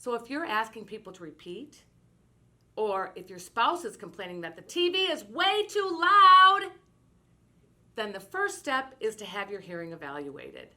So if you're asking people to repeat, or if your spouse is complaining that the TV is way too loud, then the first step is to have your hearing evaluated.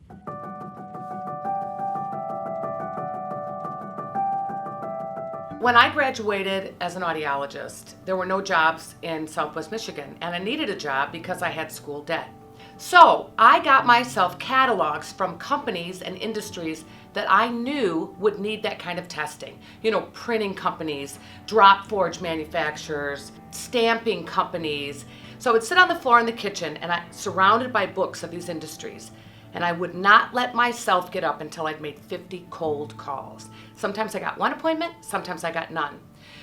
When I graduated as an audiologist, there were no jobs in Southwest Michigan, and I needed a job because I had school debt. So I got myself catalogs from companies and industries that I knew would need that kind of testing. You know, printing companies, drop forge manufacturers, stamping companies. So I would sit on the floor in the kitchen and surrounded by books of these industries. And I would not let myself get up until I'd made 50 cold calls. Sometimes I got one appointment, sometimes I got none.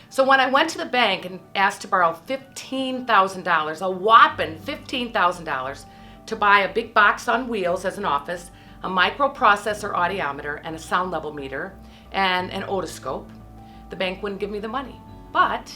So when I went to the bank and asked to borrow $15,000, a whopping $15,000, to buy a big box on wheels as an office, a microprocessor audiometer, and a sound level meter, and an otoscope, the bank wouldn't give me the money. But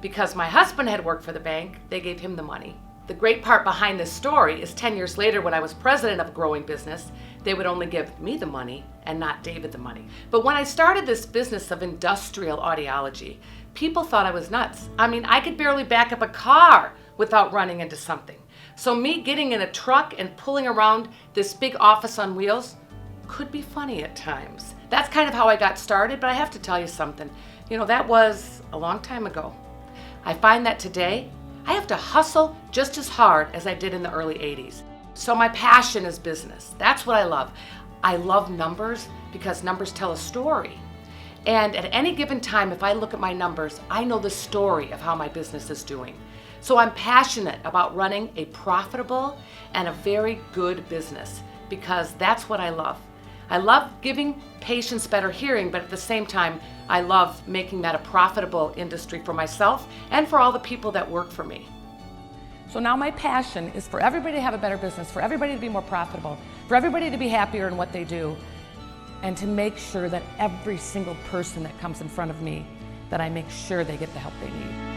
because my husband had worked for the bank, they gave him the money. The great part behind this story is 10 years later, when I was president of a growing business, they would only give me the money and not David the money. But when I started this business of industrial audiology, people thought I was nuts. I mean, I could barely back up a car without running into something. So me getting in a truck and pulling around this big office on wheels could be funny at times. That's kind of how I got started, but I have to tell you something. You know, that was a long time ago. I find that today, I have to hustle just as hard as I did in the early 80s. So my passion is business. That's what I love. I love numbers because numbers tell a story. And at any given time, if I look at my numbers, I know the story of how my business is doing. So I'm passionate about running a profitable and a very good business because that's what I love. I love giving patients better hearing, but at the same time, I love making that a profitable industry for myself and for all the people that work for me. So now my passion is for everybody to have a better business, for everybody to be more profitable, for everybody to be happier in what they do, and to make sure that every single person that comes in front of me, that I make sure they get the help they need.